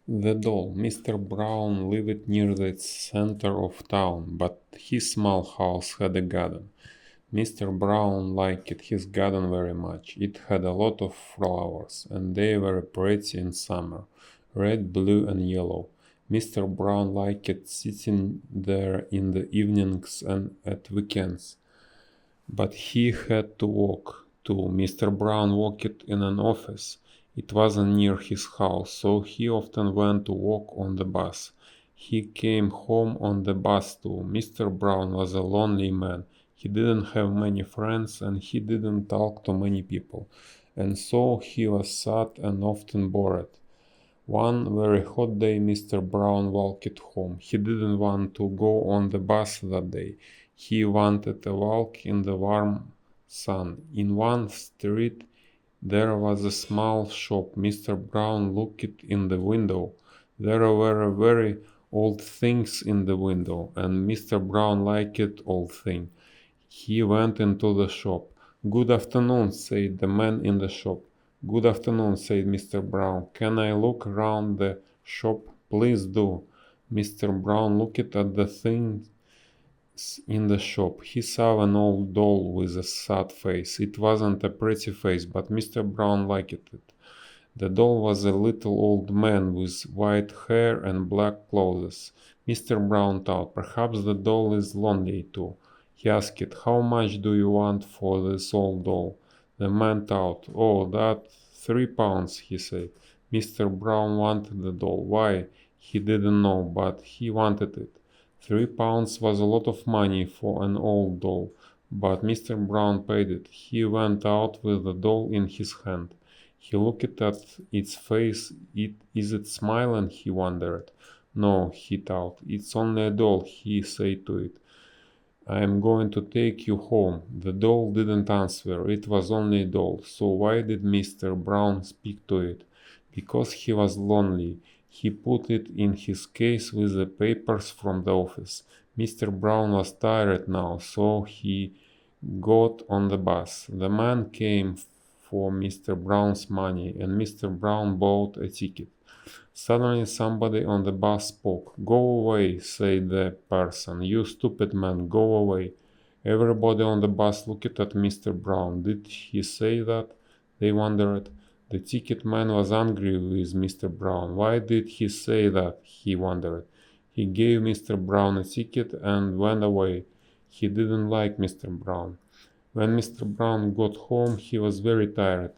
The doll. Mr. Brown lived near the center of town, but his small house had a garden. Mr. Brown liked his garden very much. It had a lot of flowers, and they were pretty in summer, red, blue, and yellow. Mr. Brown liked sitting there in the evenings and at weekends. But he had to walk, too. Mr. Brown worked in an office. It wasn't near his house, so he often went to work on the bus. He came home on the bus too. Mr. Brown was a lonely man. He didn't have many friends and he didn't talk to many people, and so he was sad and often bored. One very hot day Mr. Brown walked home. He didn't want to go on the bus that day. He wanted a walk in the warm sun. In one street there was a small shop. Mr. Brown looked in the window. There were very old things in the window, and Mr. Brown liked old things. He went into the shop. "Good afternoon," said the man in the shop. "Good afternoon," said Mr. Brown. "Can I look around the shop?" "Please do." Mr. Brown looked at the things in the shop. He saw an old doll with a sad face. It wasn't a pretty face, but Mr. Brown liked it. The doll was a little old man with white hair and black clothes. Mr. Brown thought, perhaps the doll is lonely too. He asked, "How much do you want for this old doll?" The man thought, "Oh, that £3, he said. Mr. Brown wanted the doll. Why? He didn't know, but he wanted it. £3 was a lot of money for an old doll, but Mr. Brown paid it. He went out with the doll in his hand. He looked at its face. Is it smiling? He wondered. No, he thought. It's only a doll, he said to it. I am going to take you home. The doll didn't answer. It was only a doll. So why did Mr. Brown speak to it? Because he was lonely. He put it in his case with the papers from the office. Mr. Brown was tired now, so he got on the bus. The man came for Mr. Brown's money, and Mr. Brown bought a ticket. Suddenly somebody on the bus spoke. "Go away," said the person. "You stupid man, go away." Everybody on the bus looked at Mr. Brown. Did he say that? They wondered. The ticket man was angry with Mr. Brown. Why did he say that? He wondered. He gave Mr. Brown a ticket and went away. He didn't like Mr. Brown. When Mr. Brown got home, he was very tired.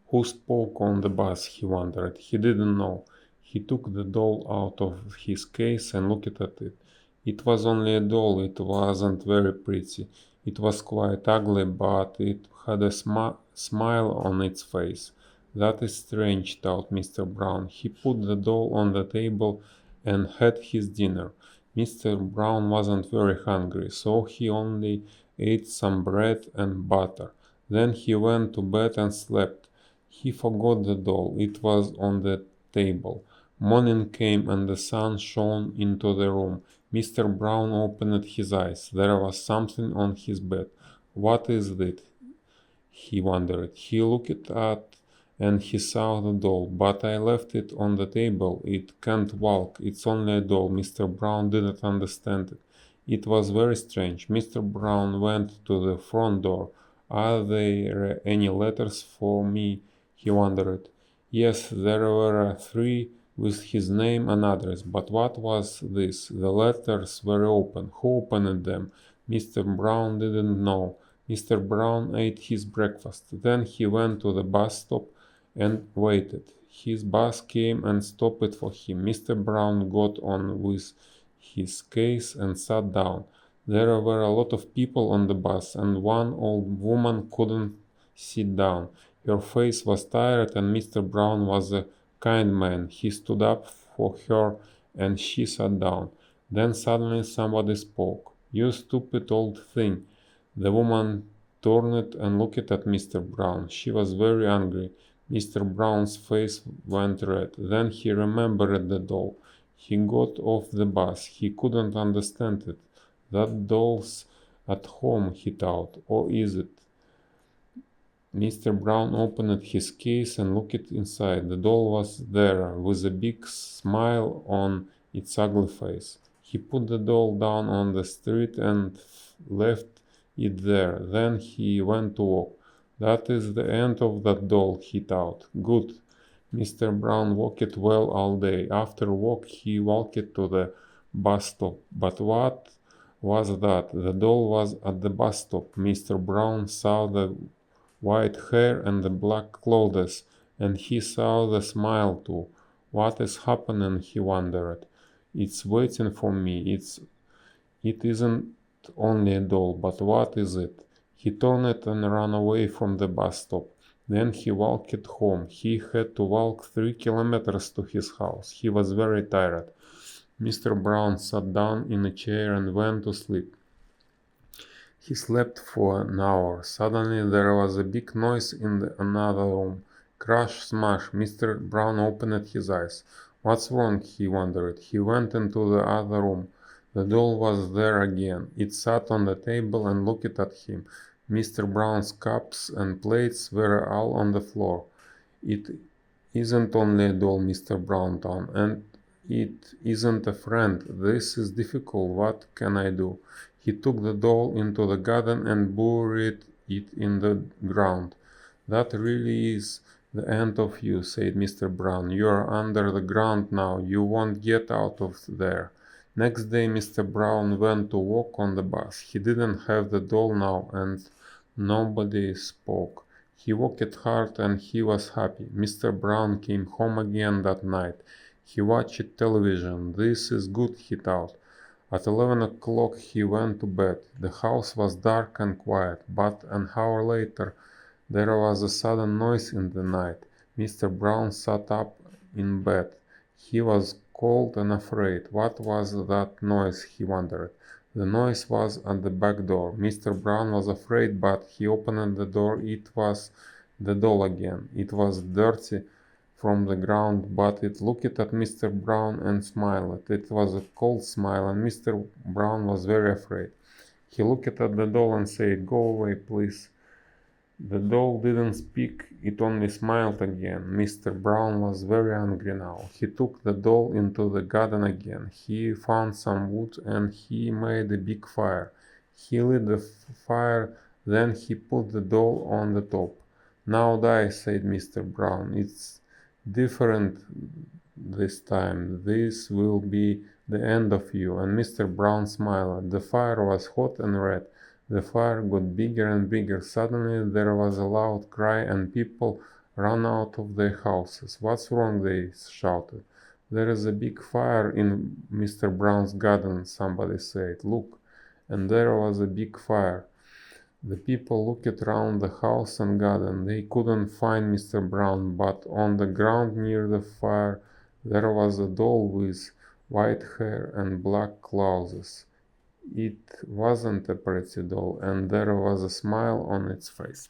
Who spoke on the bus, he wondered. He didn't know. He took the doll out of his case and looked at it. It was only a doll, it wasn't very pretty. It was quite ugly, but it had a smile on its face. That is strange, thought Mr. Brown. He put the doll on the table and had his dinner. Mr. Brown wasn't very hungry, so he only ate some bread and butter. Then he went to bed and slept. He forgot the doll. It was on the table. Morning came and the sun shone into the room. Mr. Brown opened his eyes. There was something on his bed. What is it? He wondered. He looked at and he saw the doll. But I left it on the table. It can't walk. It's only a doll. Mr. Brown didn't understand it. It was very strange. Mr. Brown went to the front door. Are there any letters for me? He wondered. Yes, there were three with his name and address, but what was this? The letters were open. Who opened them? Mr. Brown didn't know. Mr. Brown ate his breakfast. Then he went to the bus stop and waited. His bus came and stopped for him. Mr. Brown got on with his case and sat down. There were a lot of people on the bus, and one old woman couldn't sit down. Her face was tired, and Mr. Brown was a kind man. He stood up for her, and she sat down. Then suddenly somebody spoke. You stupid old thing. The woman turned and looked at Mr. Brown. She was very angry. Mr. Brown's face went red. Then he remembered the doll. He got off the bus. He couldn't understand it. That doll's at home, he thought. Or is it? Mr. Brown opened his case and looked inside. The doll was there, with a big smile on its ugly face. He put the doll down on the street and left it there. Then he went to walk. That is the end of that doll, he thought. Good. Mr. Brown walked well all day. After walk he walked to the bus stop. But what was that? The doll was at the bus stop. Mr. Brown saw the white hair and the black clothes, and he saw the smile too. What is happening? He wondered. It's waiting for me. It isn't only a doll, but what is it? He turned and ran away from the bus stop. Then he walked home. He had to walk 3 kilometers to his house. He was very tired. Mr. Brown sat down in a chair and went to sleep. He slept for an hour. Suddenly there was a big noise in another room. Crash, smash. Mr. Brown opened his eyes. What's wrong? He wondered. He went into the other room. The doll was there again. It sat on the table and looked at him. Mr. Brown's cups and plates were all on the floor. It isn't only a doll, Mr. Brown thought, and it isn't a friend. This is difficult. What can I do? He took the doll into the garden and buried it in the ground. That really is the end of you, said Mr. Brown. You are under the ground now. You won't get out of there. Next day Mr. Brown went to walk on the bus. He didn't have the doll now, and nobody spoke. He worked hard and he was happy. Mr. Brown came home again that night. He watched television. This is good, he thought. At 11 o'clock he went to bed. The house was dark and quiet, but an hour later there was a sudden noise in the night. Mr. Brown sat up in bed. He was cold and afraid. What was that noise, he wondered. The noise was at the back door. Mr. Brown was afraid, but he opened the door. It was the doll again. It was dirty from the ground, but it looked at Mr. Brown and smiled. It was a cold smile, and Mr. Brown was very afraid. He looked at the doll and said, Go away, please. The doll didn't speak, it only smiled again. Mr. Brown was very angry now. He took the doll into the garden again. He found some wood and he made a big fire. He lit the fire, then he put the doll on the top. Now die, said Mr. Brown. It's different this time. This will be the end of you. And Mr. Brown smiled. The fire was hot and red. The fire got bigger and bigger. Suddenly there was a loud cry and people ran out of their houses. What's wrong? They shouted. There is a big fire in Mr. Brown's garden, somebody said. Look. And there was a big fire. The people looked around the house and garden. They couldn't find Mr. Brown, but on the ground near the fire there was a doll with white hair and black clothes. It wasn't a pretty doll, and there was a smile on its face.